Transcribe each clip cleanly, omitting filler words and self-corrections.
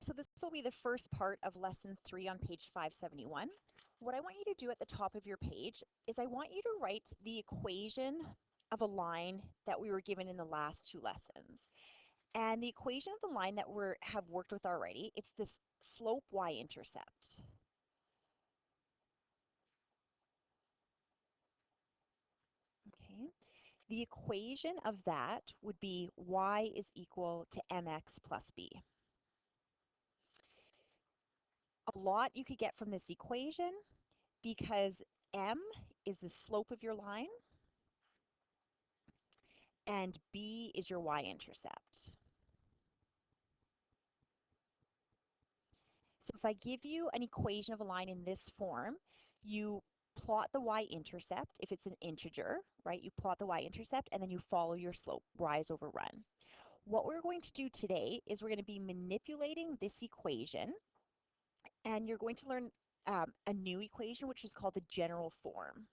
So this will be the first part of lesson 3 on page 571. What I want you to do at the top of your page is I want you to write the equation of a line that we were given in the last two lessons. And the equation of the line that we have worked with already, it's this slope y-intercept. Okay. The equation of that would be y is equal to mx plus b. A lot you could get from this equation because m is the slope of your line and b is your y-intercept. So if I give you an equation of a line in this form, you plot the y-intercept. If it's an integer, right, you plot the y-intercept and then you follow your slope, rise over run. What we're going to do today is we're going to be manipulating this equation, and you're going to learn a new equation which is called the general form.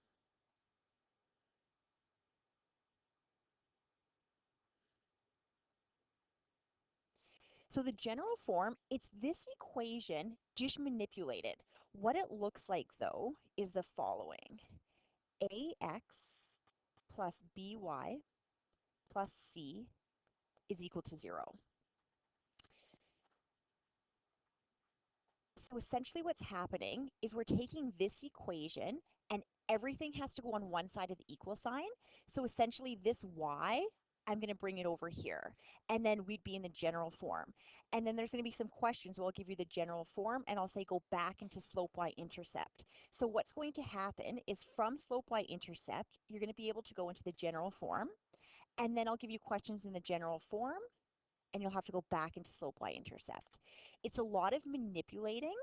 So the general form, it's this equation just manipulated. What it looks like though is the following. AX plus BY plus C is equal to 0. So essentially what's happening is we're taking this equation and everything has to go on one side of the equal sign. So essentially this y, I'm going to bring it over here. And then we'd be in the general form. And then there's going to be some questions where I'll give you the general form and I'll say go back into slope y-intercept. So what's going to happen is from slope y-intercept, you're going to be able to go into the general form. And then I'll give you questions in the general form and you'll have to go back into slope y-intercept. It's a lot of manipulating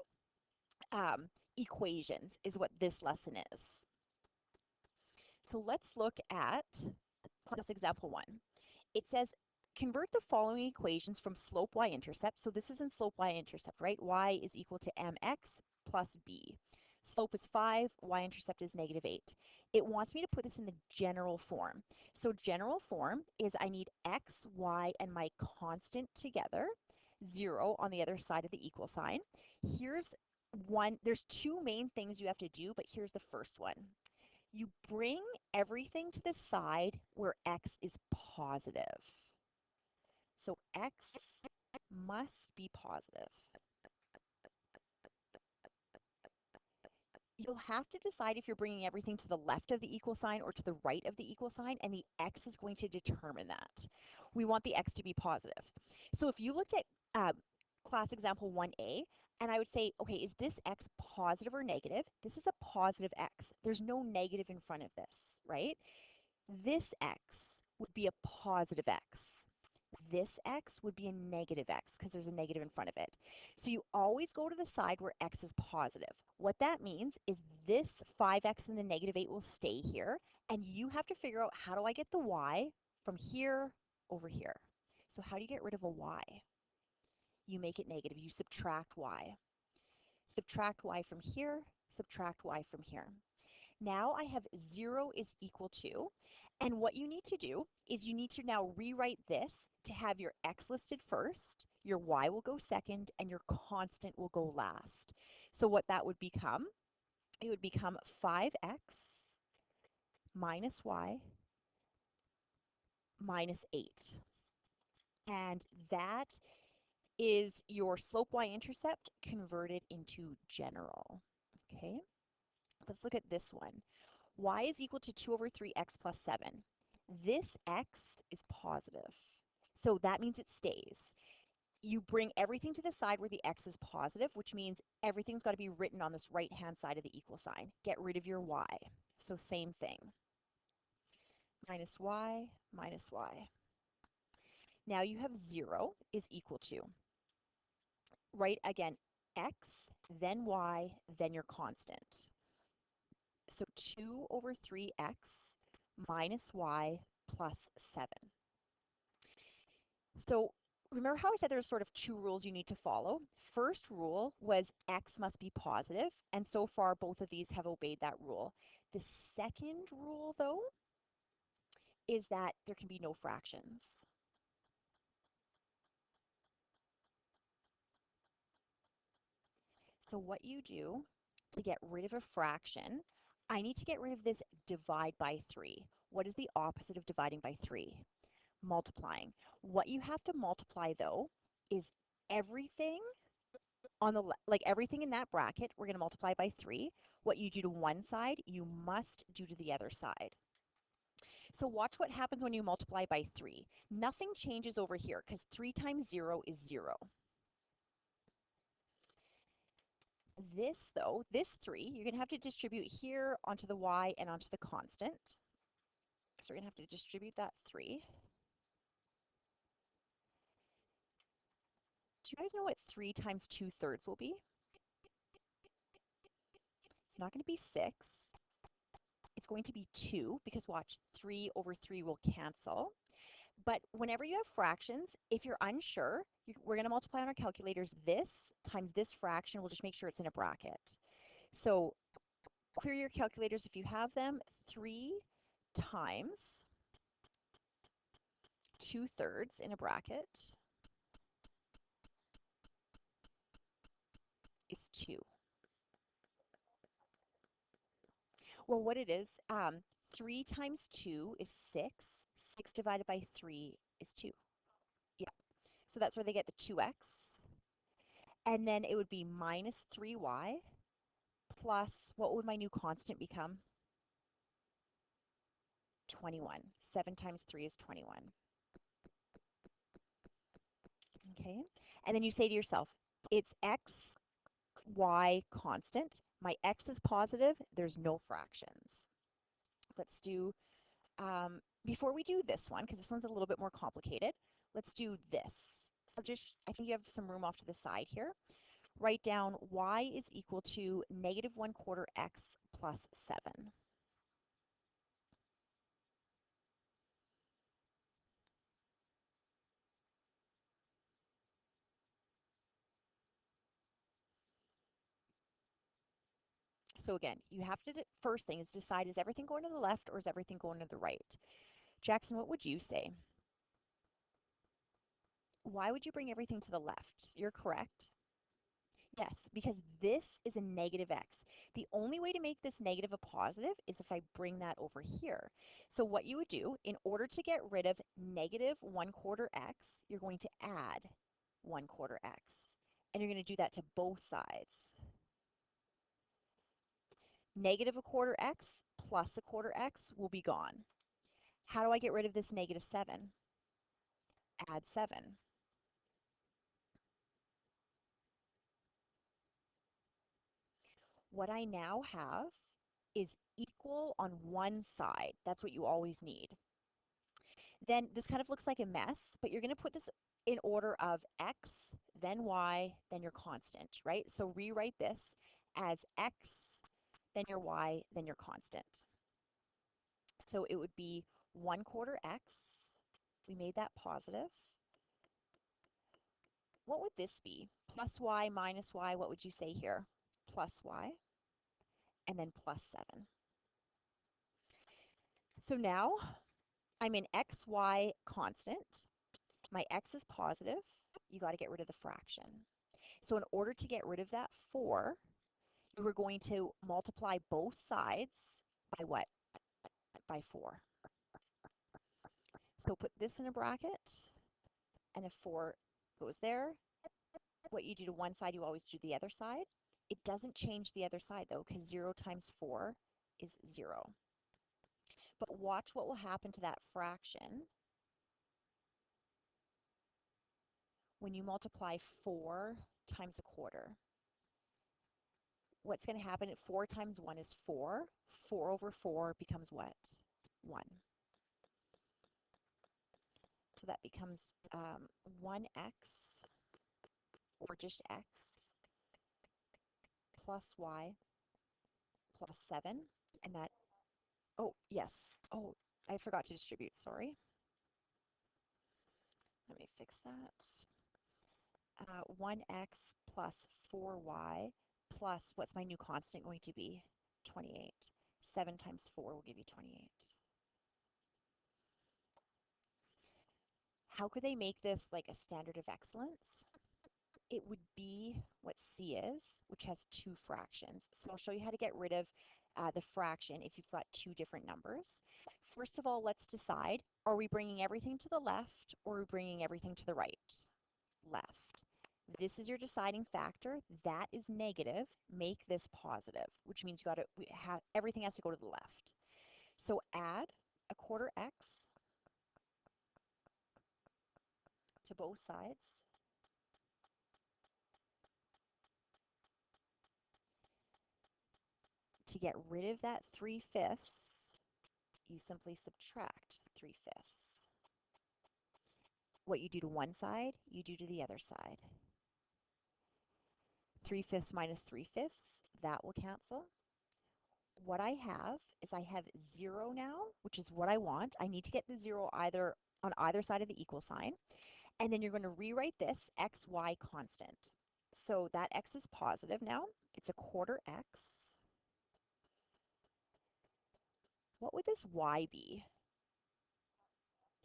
equations is what this lesson is. So let's look at class example 1. It says convert the following equations from slope y-intercept. So this is in slope y-intercept, right? Y is equal to mx plus b. Slope is 5, y-intercept is -8. It wants me to put this in the general form. So general form is I need x, y, and my constant together, 0 on the other side of the equal sign. There's two main things you have to do, but here's the first one. You bring everything to the side where x is positive. So x must be positive. You'll have to decide if you're bringing everything to the left of the equal sign or to the right of the equal sign, and the x is going to determine that. We want the x to be positive. So if you looked at class example 1a, and I would say, okay, is this x positive or negative? This is a positive x. There's no negative in front of this, right? This x would be a positive x. This x would be a negative x because there's a negative in front of it. So you always go to the side where x is positive. What that means is this 5x and the -8 will stay here, and you have to figure out how do I get the y from here over here. So how do you get rid of a y? You make it negative. You subtract y. Subtract y from here, subtract y from here. Now I have 0 is equal to, and what you need to do is you need to now rewrite this to have your x listed first, your y will go second, and your constant will go last. So what that would become, it would become 5x minus y minus 8. And that is your slope y-intercept converted into general. Okay, let's look at this one. Y is equal to 2 over 3x plus 7. This x is positive, so that means it stays. You bring everything to the side where the x is positive, which means everything's got to be written on this right-hand side of the equal sign. Get rid of your y. So same thing. Minus y, minus y. Now you have 0 is equal to, right, again, x, then y, then your constant. So 2 over 3x minus y plus 7. So remember how I said there's sort of two rules you need to follow? First rule was x must be positive, and so far both of these have obeyed that rule. The second rule, though, is that there can be no fractions. So So what you do to get rid of a fraction, I need to get rid of this divide by 3. What is the opposite of dividing by 3? Multiplying. What you have to multiply, though, is everything on the like everything in that bracket, we're going to multiply by 3. What you do to one side, you must do to the other side. So watch what happens when you multiply by 3. Nothing changes over here because 3 times 0 is 0. This, though, this 3, you're going to have to distribute here onto the y and onto the constant. So we're going to have to distribute that 3. Do you guys know what 3 times 2/3 will be? It's not going to be 6. It's going to be 2 because watch, 3 over 3 will cancel. But whenever you have fractions, if you're unsure, we're going to multiply on our calculators this times this fraction. We'll just make sure it's in a bracket. So clear your calculators if you have them. 3 times 2/3 in a bracket is 2. Well, what it is, 3 times 2 is 6. 6 divided by 3 is 2. Yeah, so that's where they get the 2x. And then it would be minus 3y plus, what would my new constant become? 21. 7 times 3 is 21. Okay, and then you say to yourself, it's x, y constant. My x is positive. There's no fractions. Let's do, before we do this one, because this one's a little bit more complicated, let's do this. So just, I think you have some room off to the side here. Write down y is equal to negative 1/4 x plus 7. So again, you have to, first thing is decide, is everything going to the left or is everything going to the right? Jackson, what would you say? Why would you bring everything to the left? You're correct. Yes, because this is a negative x. The only way to make this negative a positive is if I bring that over here. So what you would do, in order to get rid of negative 1/4 x, you're going to add 1/4 x. And you're going to do that to both sides. Negative 1/4 x plus 1/4 x will be gone. How do I get rid of this negative 7? Add 7. What I now have is equal on one side. That's what you always need. Then this kind of looks like a mess, but you're going to put this in order of x, then y, then your constant, right? So rewrite this as x, then your y, then your constant. So it would be 1/4 x. We made that positive. What would this be? Plus y minus y, what would you say here? Plus y, and then plus 7. So now I'm in x, y constant. My x is positive. You got to get rid of the fraction. So in order to get rid of that 4, you are going to multiply both sides by what? By 4. So put this in a bracket, and if 4 goes there, what you do to one side, you always do the other side. It doesn't change the other side, though, because 0 times 4 is 0. But watch what will happen to that fraction when you multiply 4 times 1/4. What's going to happen at 4 times 1 is 4. 4 over 4 becomes what? 1. So that becomes 1x, or just x, plus y plus 7. And that, oh, yes. Oh, I forgot to distribute, sorry. Let me fix that. 1x plus 4y plus, what's my new constant going to be? 28. 7 times 4 will give you 28. How could they make this like a standard of excellence? it would be what C is, which has two fractions. So I'll show you how to get rid of the fraction if you've got two different numbers. First of all, let's decide, are we bringing everything to the left or are we bringing everything to the right? Left. This is your deciding factor. That is negative. Make this positive, which means everything has to go to the left. So add a quarter x to both sides. To get rid of that 3/5, you simply subtract 3/5. What you do to one side, you do to the other side. 3/5 minus 3/5, that will cancel. What I have is I have 0 now, which is what I want. I need to get the 0 on either side of the equal sign. And then you're going to rewrite this x, y constant. So that x is positive now. It's a quarter x. What would this y be?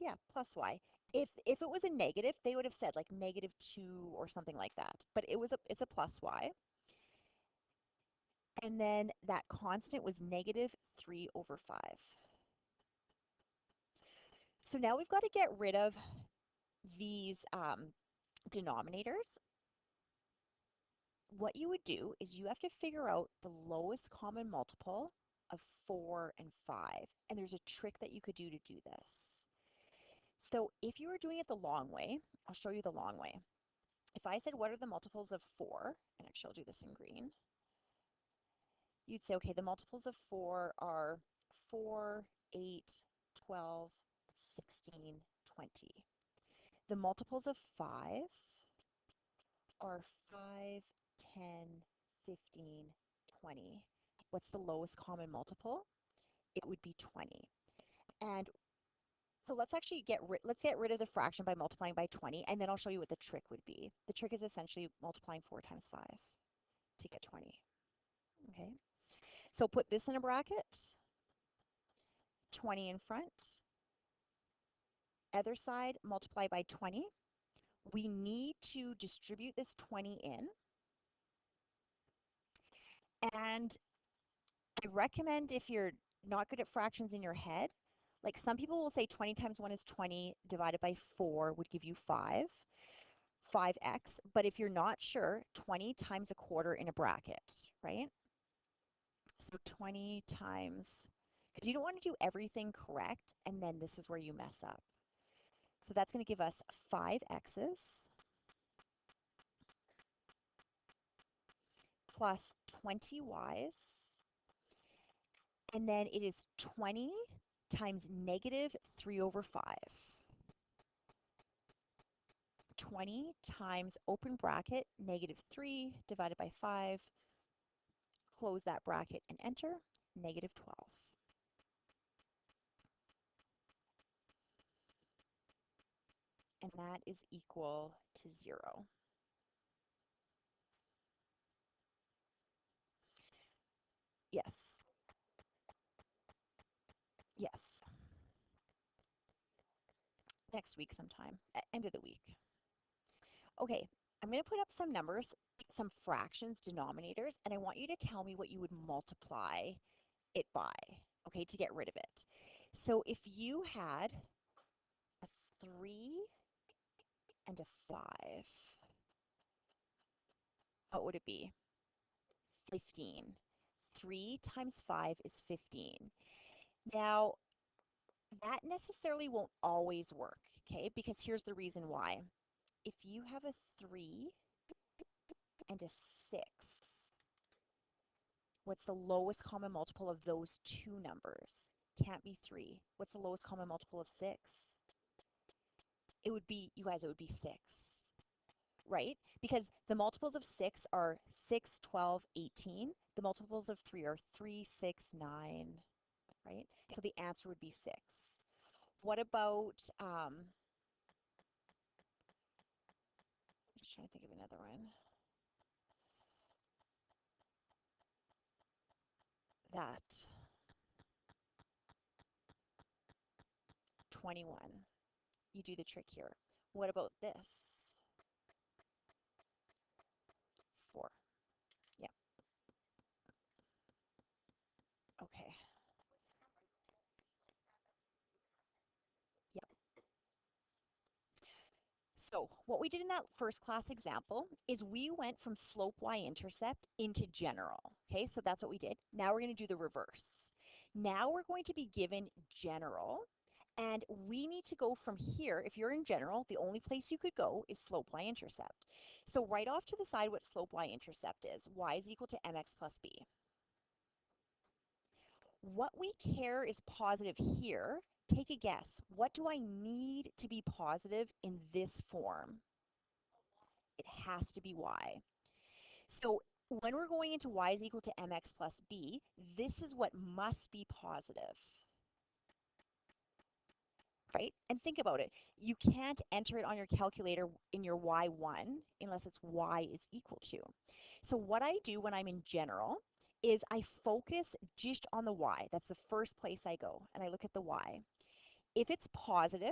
Yeah, plus y. If it was a negative, they would have said like -2 or something like that. But it's a plus y. And then that constant was -3/5. So now we've got to get rid of these denominators. What you would do is you have to figure out the lowest common multiple of 4 and 5. And there's a trick that you could do to do this. So if you were doing it the long way, I'll show you the long way. If I said, what are the multiples of 4? And actually, I'll do this in green. You'd say, okay, the multiples of 4 are 4, 8, 12, 16, 20. The multiples of 5 are 5, 10, 15, 20. What's the lowest common multiple? It would be 20. And so let's get rid of the fraction by multiplying by 20, and then I'll show you what the trick would be. The trick is essentially multiplying 4 times 5 to get 20. Okay? So put this in a bracket, 20 in front. Other side, multiply by 20. We need to distribute this 20 in. And I recommend, if you're not good at fractions in your head, like some people will say 20 times 1 is 20 divided by 4 would give you 5x. But if you're not sure, 20 times a quarter in a bracket, right? So 20 times, because you don't want to do everything correct, and then this is where you mess up. So that's going to give us 5x's plus 20y's, and then it is 20 times -3/5. 20 times open bracket, -3 divided by 5, close that bracket and enter, -12. And that is equal to 0. Yes. Yes. Next week sometime, end of the week. Okay, I'm going to put up some numbers, some fractions, denominators, and I want you to tell me what you would multiply it by, okay, to get rid of it. So if you had a 3 and a 5, what would it be? 15. 3 times 5 is 15. Now, that necessarily won't always work, okay, because here's the reason why. If you have a 3 and a 6, what's the lowest common multiple of those two numbers? Can't be 3. What's the lowest common multiple of 6? It would be, you guys, it would be 6, right? Because the multiples of 6 are 6, 12, 18. The multiples of 3 are 3, 6, 9, right? So the answer would be 6. What about, I'm just trying to think of another one. That 21. You do the trick here. What about this? So what we did in that first class example is we went from slope y-intercept into general. Okay, so that's what we did. Now we're going to do the reverse. Now we're going to be given general, and we need to go from here. If you're in general, the only place you could go is slope y-intercept. So right off to the side what slope y-intercept is. Y is equal to mx plus b. What we care is positive here. Take a guess. What do I need to be positive in this form? It has to be y. So when we're going into y is equal to mx plus b, this is what must be positive, right? And think about it. You can't enter it on your calculator in your y1 unless it's y is equal to. So what I do when I'm in general is I focus just on the y. That's the first place I go, and I look at the y. If it's positive,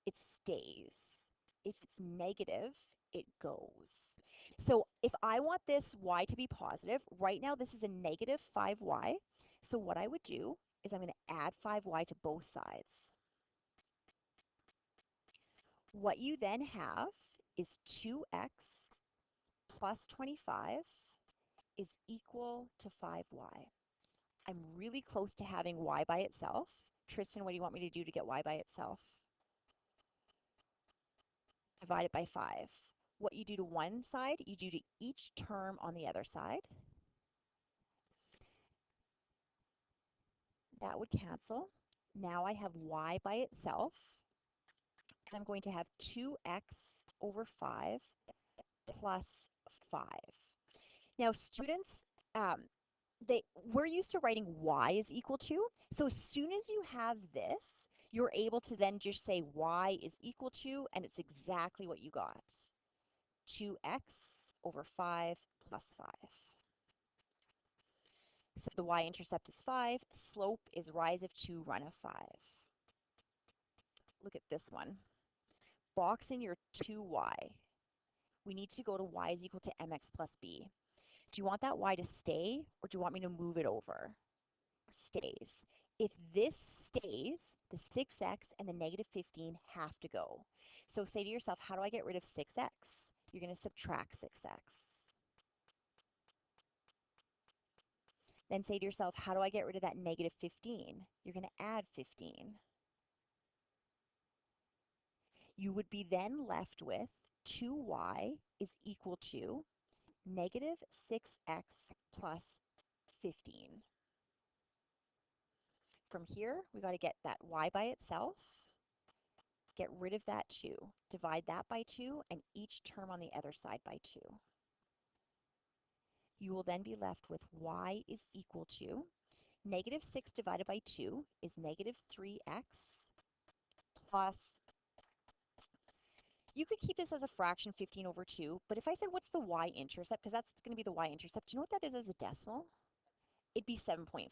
it stays. If it's negative, it goes. So if I want this y to be positive, right now this is a negative 5y. So what I would do is I'm going to add 5y to both sides. What you then have is 2x plus 25 is equal to 5y. I'm really close to having y by itself. Tristan, what do you want me to do to get y by itself? Divide it by 5. What you do to one side, you do to each term on the other side. That would cancel. Now I have y by itself, and I'm going to have 2x over 5 plus 5. Now, students, um, we're used to writing y is equal to. So as soon as you have this, you're able to then just say y is equal to, and it's exactly what you got. 2x over 5 plus 5. So the y-intercept is 5. Slope is rise of 2, run of 5. Look at this one. Box in your 2y. We need to go to y is equal to mx plus b. Do you want that y to stay, or do you want me to move it over? Stays. If this stays, the 6x and the negative 15 have to go. So say to yourself, how do I get rid of 6x? You're going to subtract 6x. Then say to yourself, how do I get rid of that negative 15? You're going to add 15. You would be then left with 2y is equal to negative 6x plus 15. From here, we got to get that y by itself, get rid of that 2, divide that by 2, and each term on the other side by 2. You will then be left with y is equal to negative 6 divided by 2 is negative 3x plus, you could keep this as a fraction 15 over 2, but if I said what's the y-intercept, because that's going to be the y-intercept, do you know what that is as a decimal? It'd be 7.5.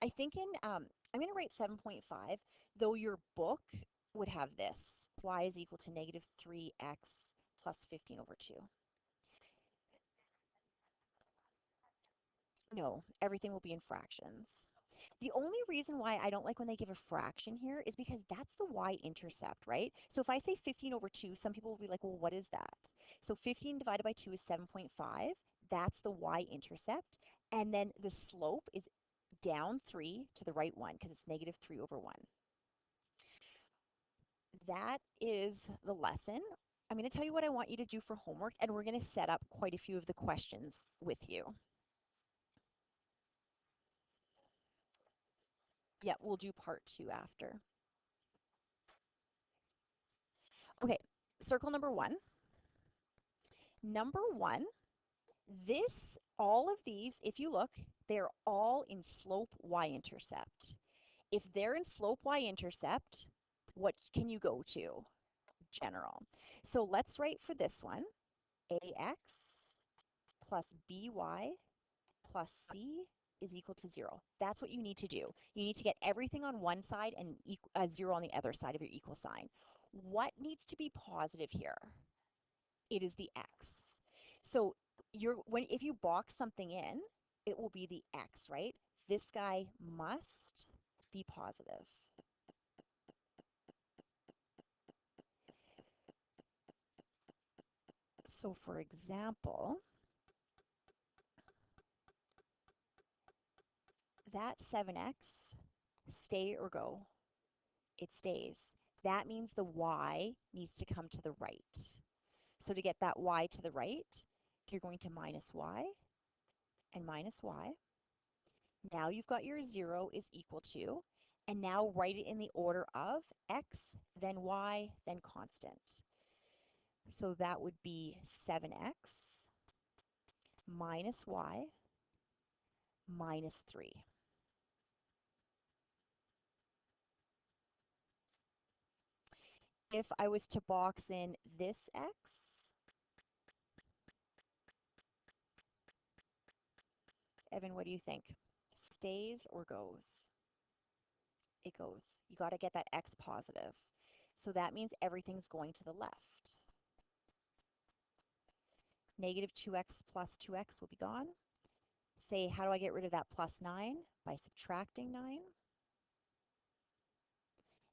I think I'm going to write 7.5, though your book would have this. Y is equal to negative 3x plus 15 over 2. No, everything will be in fractions. The only reason why I don't like when they give a fraction here is because that's the y-intercept, right? So if I say 15 over 2, some people will be like, well, what is that? So 15 divided by 2 is 7.5. That's the y-intercept. And then the slope is down 3 to the right 1 because it's negative 3 over 1. That is the lesson. I'm going to tell you what I want you to do for homework, and we're going to set up quite a few of the questions with you. Yeah, we'll do part 2 after. Okay, circle number 1. Number 1, all of these, if you look, they're all in slope y-intercept. If they're in slope y-intercept, what can you go to? General. So let's write for this one, ax plus by plus c is equal to 0. That's what you need to do. You need to get everything on one side and 0 on the other side of your equal sign. What needs to be positive here? It is the x. So if you box something in, it will be the x, right? This guy must be positive. So for example, that 7x, stay or go? It stays. That means the y needs to come to the right. So to get that y to the right, you're going to minus y and minus y. Now you've got your 0 is equal to, and now write it in the order of x, then y, then constant. So that would be 7x minus y minus 3. If I was to box in this x, Evan, what do you think? Stays or goes? It goes. You got to get that x positive. So that means everything's going to the left. Negative 2x plus 2x will be gone. Say, how do I get rid of that plus 9? By subtracting 9.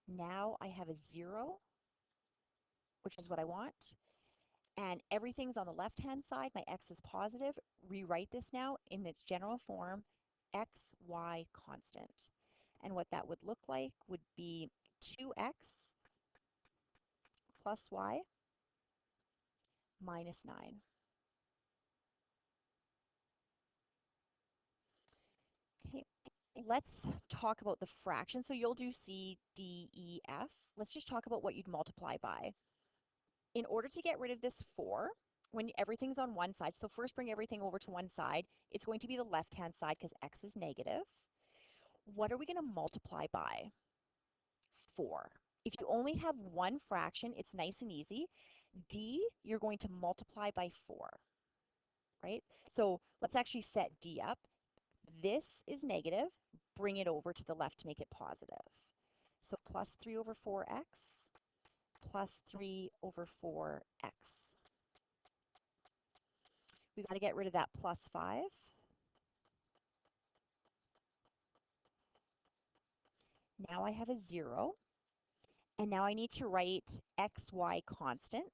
Now I have a 0, which is what I want. And everything's on the left-hand side. My x is positive. Rewrite this now in its general form, x, y, constant. And what that would look like would be 2x plus y minus 9. Okay, let's talk about the fraction. So you'll do C, D, E, F. Let's just talk about what you'd multiply by. In order to get rid of this 4, when everything's on one side, so first bring everything over to one side, it's going to be the left-hand side because x is negative. What are we going to multiply by? 4. If you only have one fraction, it's nice and easy. D, you're going to multiply by 4, right? So let's actually set D up. This is negative. Bring it over to the left to make it positive. So plus 3 over 4x plus 3 over 4x. We've got to get rid of that plus 5. Now I have a 0. And now I need to write xy constant.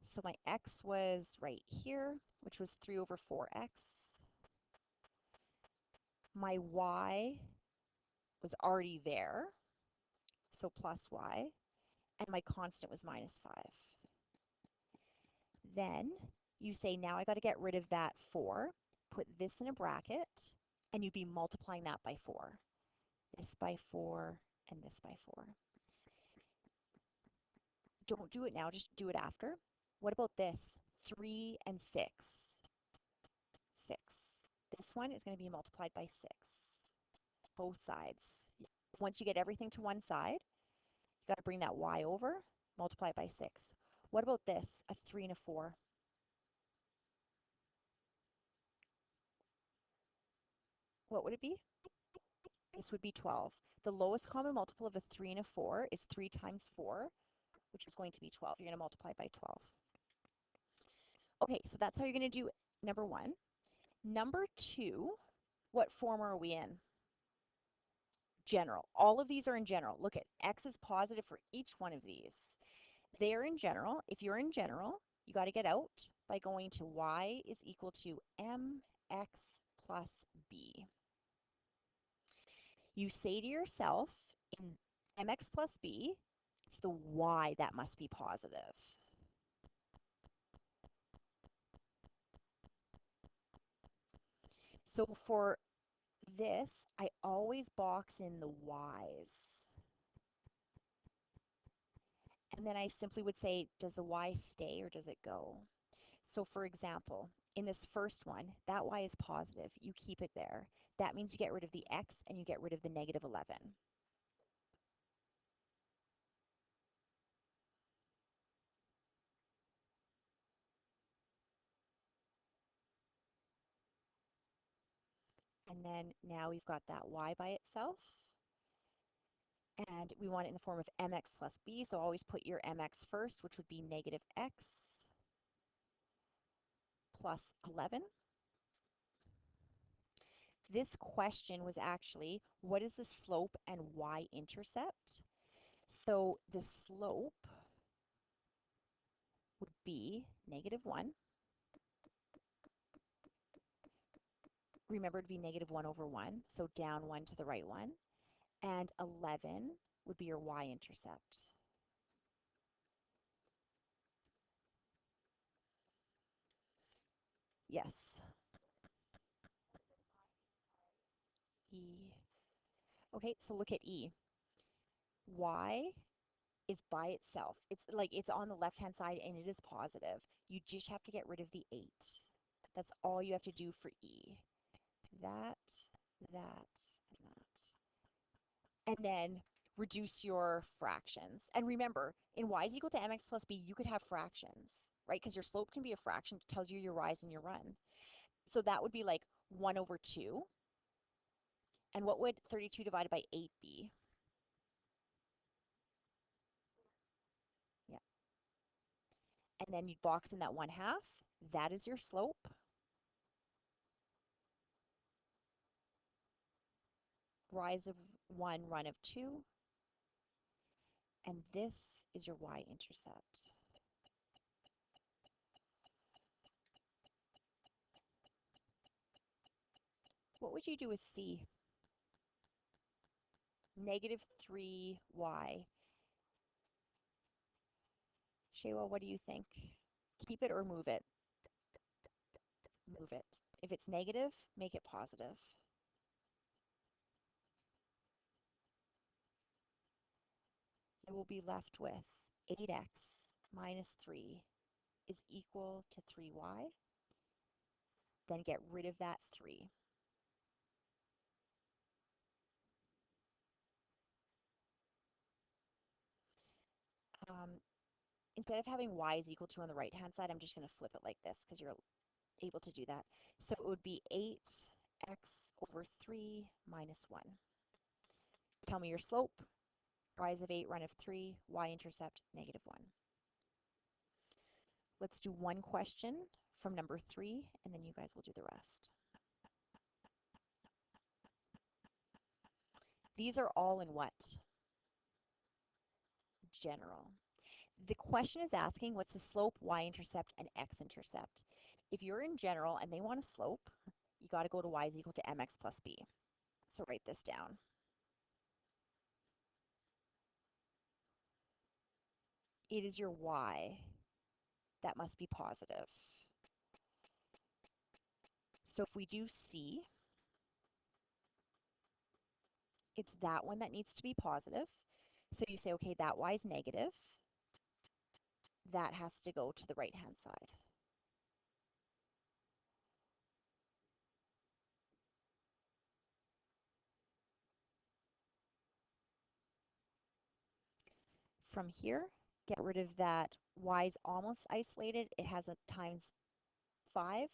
So my x was right here, which was 3 over 4x. My y was already there, so plus y. And my constant was minus 5. Then you say, now I got to get rid of that 4. Put this in a bracket, and you'd be multiplying that by 4. This by 4, and this by 4. Don't do it now, just do it after. What about this? 3 and 6. 6. This one is going to be multiplied by 6. Both sides. Once you get everything to one side, you got to bring that y over, multiply it by 6. What about this? A 3 and a 4. What would it be? This would be 12. The lowest common multiple of a 3 and a 4 is 3 times 4, which is going to be 12. You're going to multiply by 12. Okay, so that's how you're going to do number 1. Number 2, what form are we in? General. All of these are in general. Look at x is positive for each one of these. They are in general. If you're in general, you got to get out by going to y is equal to mx plus b. You say to yourself, in mx plus b, it's the y that must be positive. So for this, I always box in the y's. And then I simply would say, does the y stay or does it go? So for example, in this first one, that y is positive. You keep it there. That means you get rid of the x and you get rid of the negative 11. And then now we've got that y by itself. And we want it in the form of mx plus b, so always put your mx first, which would be negative x plus 11. This question was actually, what is the slope and y-intercept? So the slope would be -1. Remember, it'd be -1 over 1, so down 1 to the right 1. And 11 would be your y-intercept. Yes. E. Okay, so look at E. Y is by itself. It's like it's on the left-hand side and it is positive. You just have to get rid of the 8. That's all you have to do for E. That, that, and that. And then reduce your fractions. And remember, in y is equal to mx plus b, you could have fractions, right? Because your slope can be a fraction. It tells you your rise and your run. So that would be like 1 over 2. And what would 32 divided by 8 be? Yeah. And then you'd box in that 1/2. That is your slope. Rise of 1, run of 2. And this is your y-intercept. What would you do with C? -3y. Shaywa, what do you think? Keep it or move it? Move it. If it's negative, make it positive. You will be left with 8x minus 3 is equal to 3y. Then get rid of that 3. Instead of having y is equal to on the right-hand side, I'm just going to flip it like this because you're able to do that. So it would be 8x over 3 minus 1. Tell me your slope. Rise of 8, run of 3, y-intercept, -1. Let's do one question from number 3, and then you guys will do the rest. These are all in what? General. The question is asking what's the slope, y-intercept, and x-intercept. If you're in general and they want a slope, you got to go to y is equal to mx plus b. So write this down. It is your y that must be positive. So if we do C, it's that one that needs to be positive. So you say, okay, that y is negative. That has to go to the right-hand side. From here, get rid of that y is almost isolated. It has a times 5.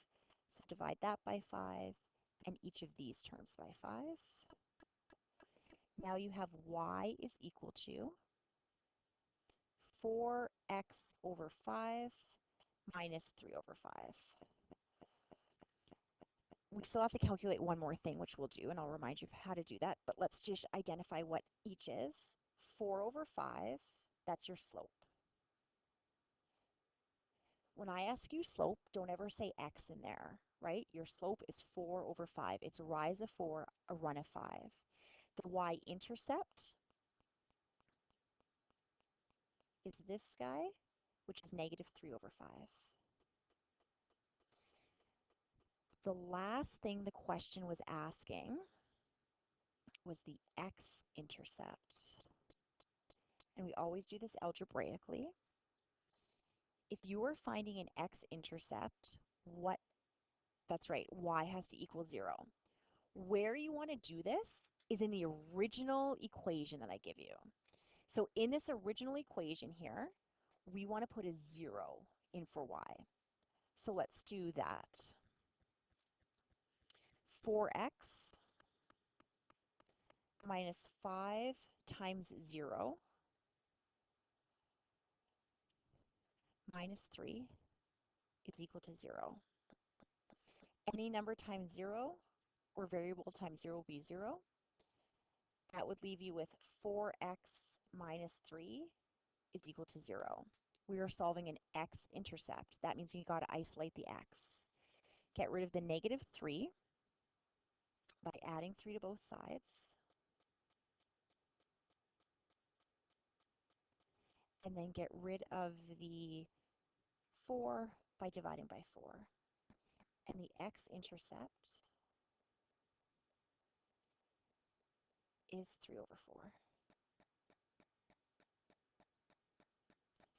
So divide that by 5 and each of these terms by 5. Now you have y is equal to 4x over 5 minus 3 over 5. We still have to calculate one more thing, which we'll do, and I'll remind you of how to do that. But let's just identify what each is. 4 over 5, that's your slope. When I ask you slope, don't ever say x in there, right? Your slope is 4 over 5. It's a rise of 4, a run of 5. The y-intercept is this guy, which is -3 over 5. The last thing the question was asking was the x-intercept. And we always do this algebraically. If you are finding an x-intercept, that's right, y has to equal 0. Where you want to do this is in the original equation that I give you. So in this original equation here, we want to put a 0 in for y. So let's do that. 4x minus 5 times 0 minus 3 is equal to 0. Any number times 0 or variable times 0 will be 0. That would leave you with 4x minus 3 is equal to 0. We are solving an x-intercept. That means you got to isolate the x. Get rid of the negative 3 by adding 3 to both sides. And then get rid of the 4 by dividing by 4. And the x-intercept is 3 over 4.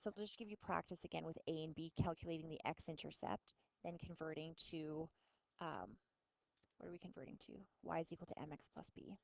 So I'll just give you practice again with A and B, calculating the x-intercept, then converting to, what are we converting to? Y is equal to mx plus b.